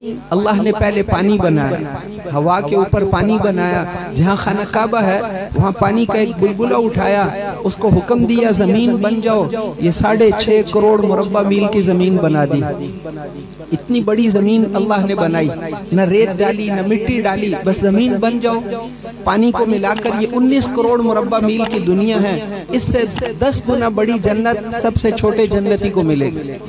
अल्लाह ने पहले पानी बनाया, हवा के ऊपर पानी बनाया, जहाँ खाना काबा है वहाँ पानी का एक बुलबुला उठाया, उसको हुक्म दिया जमीन बन जाओ, ये 6.5 करोड़ मुरब्बा मील की जमीन बना दी। इतनी बड़ी जमीन अल्लाह ने बनाई, न रेत डाली न मिट्टी डाली, बस जमीन बन जाओ। पानी को मिलाकर ये 19 करोड़ मुरब्बा मील की दुनिया है, इससे 10 गुना बड़ी जन्नत सबसे छोटे जन्नती को मिलेगी।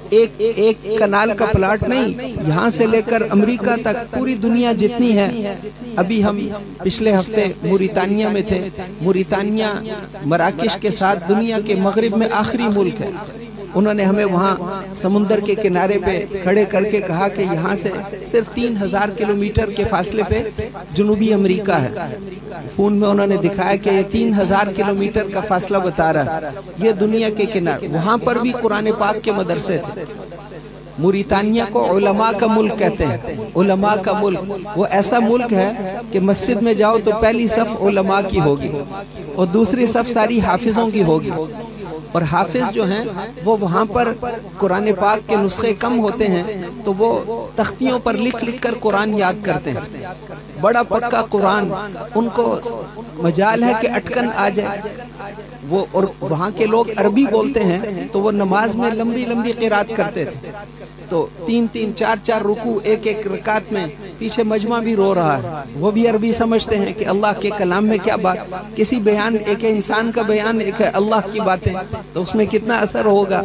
एक कनाल का प्लाट नहीं, यहाँ से लेकर अमेरिका तक पूरी दुनिया जितनी है। अभी हम पिछले हफ्ते मूरितानिया में थे। मूरितानिया मराकश के साथ दुनिया के मगरिब में आखिरी मुल्क है। उन्होंने हमें वहाँ समुंदर के किनारे पे खड़े करके कहा कि यहाँ से सिर्फ 3000 किलोमीटर के फासले पे जनूबी अमेरिका है। फोन में उन्होंने दिखाया कि ये 3000 किलोमीटर का फासला बता रहा है, ये दुनिया के किनारे। वहाँ पर भी कुरान पाक के मदरसे थे। मूरितानिया को उलमा का मुल्क कहते हैं, उलमा का मुल्क। वो ऐसा मुल्क है कि मस्जिद में जाओ तो पहली सफ उलमा की होगी और दूसरी सफ सारी हाफिजों की होगी। और हाफिज जो हैं वो वहाँ पर कुरान पाक के नुस्खे कम होते हैं तो वो तख्तियों पर लिख लिख कर कुरान याद करते हैं। बड़ा पक्का कुरान, उनको मजाल है कि अटकन आ जाए वो। और वहाँ के लोग अरबी बोलते हैं तो वो नमाज में लंबी लंबी क़िरात करते थे, तो 3-3, 4-4 रुकू एक रकात में। पीछे मजमा भी रो रहा है, वो भी अरबी समझते हैं कि अल्लाह के कलाम में क्या बात, किसी बयान, एक है इंसान का बयान, एक है अल्लाह की बातें, तो उसमें कितना असर होगा।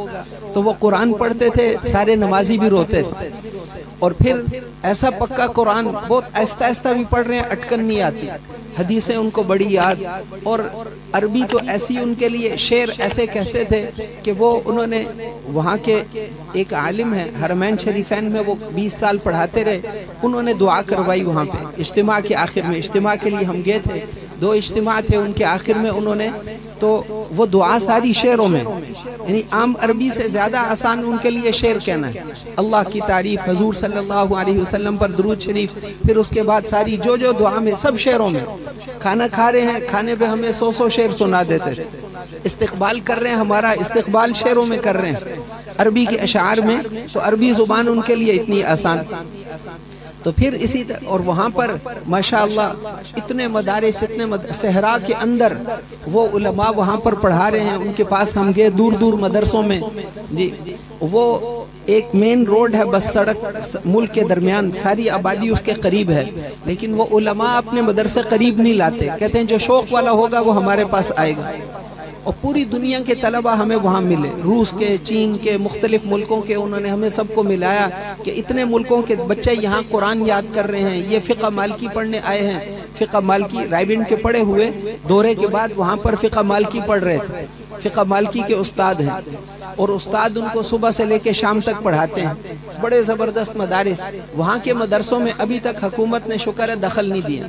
तो वो कुरान पढ़ते थे, सारे नमाजी भी रोते थे। और फिर ऐसा पक्का कुरान, बहुत आहिस्ता आहिस्ता भी पढ़ रहे हैं, अटकन नहीं आती। हदीसें उनको बड़ी याद। और अरबी तो ऐसी उनके लिए, शेर ऐसे कहते थे कि वो उन्होंने वहाँ के एक आलिम है हरमैन शरीफैन में, वो 20 साल पढ़ाते रहे। उन्होंने दुआ करवाई वहाँ पे इज्तिमा के आखिर में। इज्तिमा के लिए हम गए थे, 2 इज्तिमा थे, उनके आखिर में उन्होंने तो वो दुआ सारी शेरों में, यानी आम अरबी से ज़्यादा आसान उनके लिए शेर कहना है। अल्लाह की तारीफ, हजूर सल्लल्लाहु अलैहि वसल्लम पर दुरूद शरीफ, फिर उसके बाद सारी जो दुआ में, सब शेरों में। खाना खा रहे हैं, खाने पे हमें 100 शेर सुना देते थे। इस्तिक़बाल कर रहे हैं, हमारा इस्तिक़बाल शेरों में कर रहे हैं, अरबी के अशार में। तो अरबी ज़ुबान उनके लिए इतनी आसान। तो फिर इसी तरह, और वहाँ पर माशाअल्लाह इतने मदारिस, इतने सहरा के अंदर वो उलमा वहाँ पर पढ़ा रहे हैं। उनके पास हम गए दूर दूर मदरसों में जी। वो एक मेन रोड है, बस सड़क मुल्क के दरमियान, सारी आबादी उसके करीब है, लेकिन वो उलमा अपने मदरसे करीब नहीं लाते। कहते हैं जो शौक वाला होगा वो हमारे पास आएगा। और पूरी दुनिया के तलबा हमें वहाँ मिले, रूस के, चीन के, मुख्तलिफ मुल्कों के। उन्होंने हमें सबको मिलाया कि इतने मुल्कों के बच्चे यहाँ कुरान याद कर रहे हैं, ये फ़िक़्ह मालिकी पढ़ने आए हैं। फ़िक़्ह मालिकी रायबिंड के पढ़े हुए, दौरे के बाद वहाँ पर फ़िक़्ह मालिकी पढ़ रहे थे। फ़िक़्ह मालिकी के उस्ताद हैं और उस्ताद उनको सुबह से लेकर शाम तक पढ़ाते हैं। बड़े ज़बरदस्त मदारिस। वहाँ के मदरसों में अभी तक हुकूमत ने शुक्र है दखल नहीं दिया,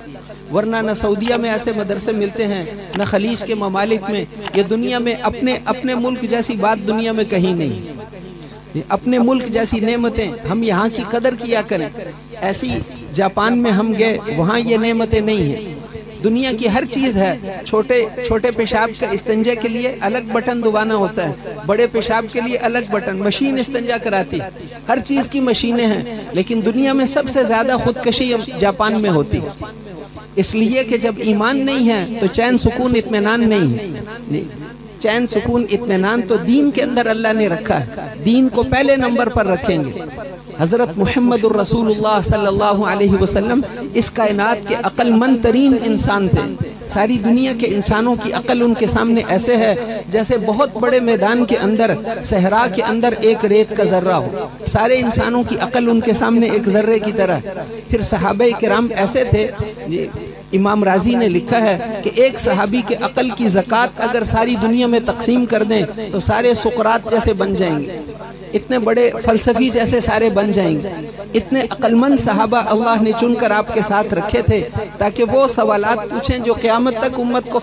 वरना न सऊदीया में ऐसे मदरसे मिलते हैं, न खलीज के ममालिक में। ये दुनिया में अपने मुल्क जैसी बात दुनिया में कहीं नहीं। अपने मुल्क जैसी नेमतें हम यहाँ की कदर किया करें। ऐसी जापान में हम गए, वहाँ ये नेमतें नहीं हैं। दुनिया की हर चीज़ है। छोटे पेशाब का इस्तिंजा के लिए अलग बटन दबाना होता है, बड़े पेशाब के लिए अलग बटन। मशीन इस्तिंजा कराती, हर चीज़ की मशीनें हैं। लेकिन दुनिया में सबसे ज़्यादा खुदकशी जापान में होती है, इसलिए कि जब ईमान नहीं है तो चैन सुकून इत्मीनान नहीं है। चैन सुकून इत्मीनान तो दीन के अंदर अल्लाह ने रखा है। दीन को पहले नंबर पर रखेंगे। हज़रत मुहम्मदुर रसूलुल्लाह सल्लल्लाहु अलैहि वसल्लम इस कायनात के अक्लमंद तरीन इंसान थे। सारी दुनिया के इंसानों की अकल उनके सामने ऐसे है जैसे बहुत बड़े मैदान के अंदर, सहरा के अंदर एक रेत का जर्रा हो। सारे इंसानों की अकल उनके सामने एक जर्रे की तरह। फिर सहाबे किराम ऐसे थे, इमाम राजी ने लिखा है कि एक सहाबी के अकल की ज़कात अगर सारी दुनिया में तकसीम कर दें तो सारे सुकरात जैसे बन जाएंगे, इतने बड़े फलसफी जैसे सारे बन जाएंगे। इतने अक्लमंद सहाबा अल्लाह ने चुनकर आपके साथ रखे थे ताकि वो सवालात पूछें जो क़यामत तक उम्मत को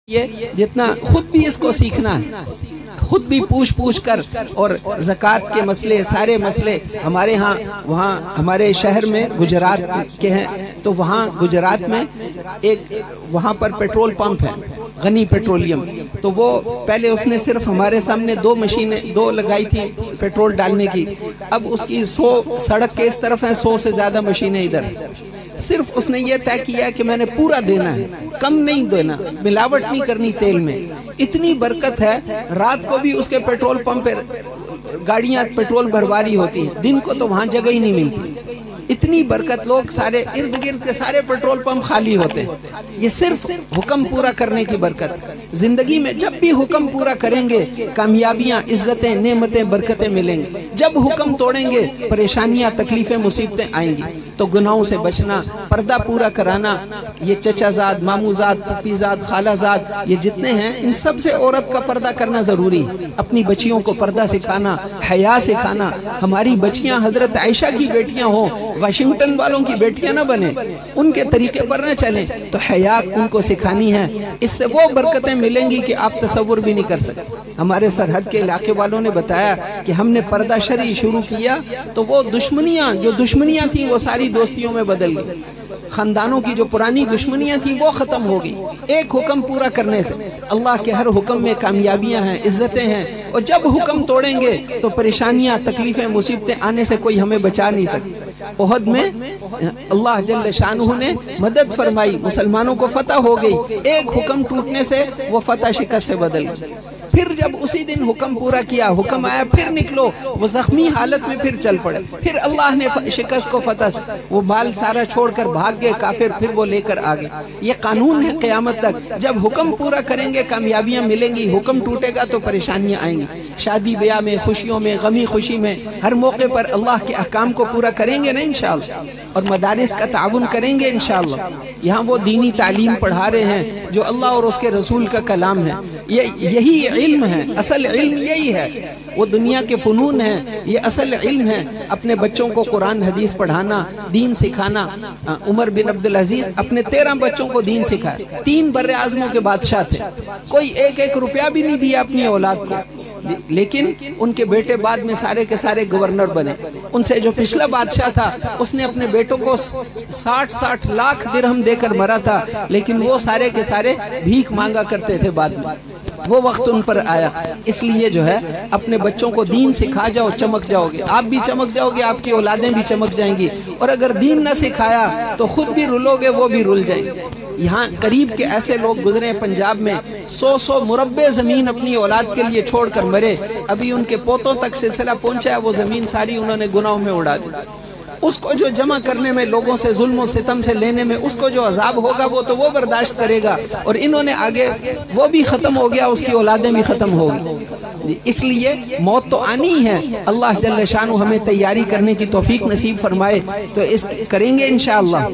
ये जितना खुद भी इसको सीखना है, خود بھی پوچھ کر، اور زکوٰۃ کے مسئلے، سارے مسئلے ہمارے ہاں، وہاں ہمارے شہر میں گجرات کے ہیں، تو وہاں گجرات میں ایک وہاں پر پیٹرول پمپ ہے، غنی پیٹرولیم، تو وہ پہلے اس نے صرف ہمارے سامنے 2 مشینیں لگائی تھی پیٹرول ڈالنے کی، اب اس کی 100 سڑک کے اس طرف ہیں، 100 سے زیادہ مشینیں ادھر، صرف اس نے یہ طے کیا کہ میں نے پورا دینا ہے، کم نہیں دینا، ملاوٹ نہیں کرنی تیل میں۔ اتنی برکت ہے، رات کو بھی اس کے پیٹرول پمپ پہ گاڑیاں پیٹرول بھرواری ہوتی ہیں، دن کو تو وہاں جگہ ہی نہیں ملتی، اتنی برکت، لوگ سارے ارد گرد کے سارے پیٹرول پمپ خالی ہوتے ہیں۔ یہ صرف حکم پورا کرنے کی برکت۔ زندگی میں جب بھی حکم پورا کریں گے کامیابیاں، عزتیں، نعمتیں، برکتیں ملیں گی۔ جب حکم توڑیں گے پریشانیاں، تکلیفیں، مصیبتیں آئیں گی۔ تو گناہوں سے بچنا، پردہ پورا کرانا، یہ چچا زاد، مامو زاد، پھپھی زاد، خالہ زاد، یہ جتنے ہیں ان سب سے عورت کا پردہ کرنا ضروری ہے۔ اپنی بچیوں کو پردہ سکھانا، حیا سکھانا۔ ہماری بچیاں حضرت عائشہ کی بیٹیاں ہوں، واشنگٹن والوں کی بیٹیاں نہ بنیں، ان کے طریقے پر نہ چلیں، تو حیا ان کو سکھانی ہے۔ اس سے وہ برکتیں ملیں گی کہ آپ تصور بھی نہیں کر سکتے۔ ہمارے سرحد کے علاقے والوں نے بتایا کہ ہم نے پردہ شرعی شروع کیا تو وہ دشمنیاں تھیں وہ ساری دوستیوں میں بدل گئی۔ خاندانوں کی جو پرانی دشمنیاں تھیں وہ ختم ہو گئی ایک حکم پورا کرنے سے۔ اللہ کے ہر حکم میں کامیابیاں ہیں، عزتیں ہیں، اور جب حکم توڑیں گے تو پریشانیاں، تکلیفیں، مصیبتیں آنے سے کوئی ہمیں بچا نہیں سکتا۔ احد میں اللہ جل شانہ نے مدد فرمائی، مسلمانوں کو فتح ہو گئی، ایک حکم ٹوٹنے سے وہ فتح شکست سے بدل گئی۔ پھر جب اسی دن حکم پورا کیا، حکم آیا پھر نکلو، وہ زخمی حالت میں پھر چل پڑے، پھر اللہ نے شکست کو فتح سے، وہ مال سارا چھوڑ کر بھاگ گئے کافر، پھر وہ لے کر آگے۔ یہ قانون ہے قیامت تک، جب حکم پورا کریں گے کامیابیاں ملیں گی، حکم ٹوٹے گا تو پریشانیاں آئیں گی۔ شادی بیاہ میں، خوشیوں میں، غمی خوشی میں، ہر موقع پر اللہ کے احکام کو پورا کریں گے نا انشاءاللہ، اور مدارس کا تعاون کریں گے انشاءاللہ۔ یہاں وہ دینی تعلیم پڑھا رہے ہیں جو اللہ اور اس کے رسول کا کلام ہے، یہی علم ہے، اصل علم یہی ہے۔ وہ دنیا کے فنون ہیں، یہ اصل علم ہے۔ اپنے بچوں کو قرآن حدیث پڑھانا، دین سکھانا۔ عمر بن عبدالعزیز اپنے 13 بچوں کو دین سکھایا، 3 بر اعظموں کے بادشاہ تھے، کوئی ایک روپیہ بھی نہیں دیا اپنی اولاد کو، لیکن ان کے بیٹے بعد میں سارے کے سارے گورنر بنے۔ ان سے جو پچھلا بادشاہ تھا اس نے اپنے بیٹوں کو 60 لاکھ درہم دے کر مرا تھا، لیکن وہ سارے کے سارے بھیک مانگا کرتے تھے بعد میں۔ وہ وقت ان پر آیا۔ اس لیے جو ہے اپنے بچوں کو دین سکھا جاؤ، چمک جاؤ گے، آپ بھی چمک جاؤ گے، آپ کی اولادیں بھی چمک جائیں گی۔ اور اگر دین نہ سکھایا تو خود بھی رلو گے، وہ بھی رل جائیں گے۔ یہاں قریب کے ایسے لوگ گزرے پنجاب میں، 100 مربع زمین اپنی اولاد کے لیے چھوڑ کر مرے، ابھی ان کے پوتوں تک سلسلہ پہنچا ہے، وہ زمین ساری انہوں نے گناہوں میں اڑا دی۔ اس کو جو جمع کرنے میں، لوگوں سے ظلم و ستم سے لینے میں اس کو جو عذاب ہوگا وہ تو وہ برداشت کرے گا، اور انہوں نے آگے، وہ بھی ختم ہو گیا، اس کی اولادیں بھی ختم ہو گئی۔ اس لیے موت تو آنی ہے، اللہ جل شانہ ہمیں تیاری کرنے کی توفیق نصیب فرمائے، تو اس کریں گے انشاءاللہ۔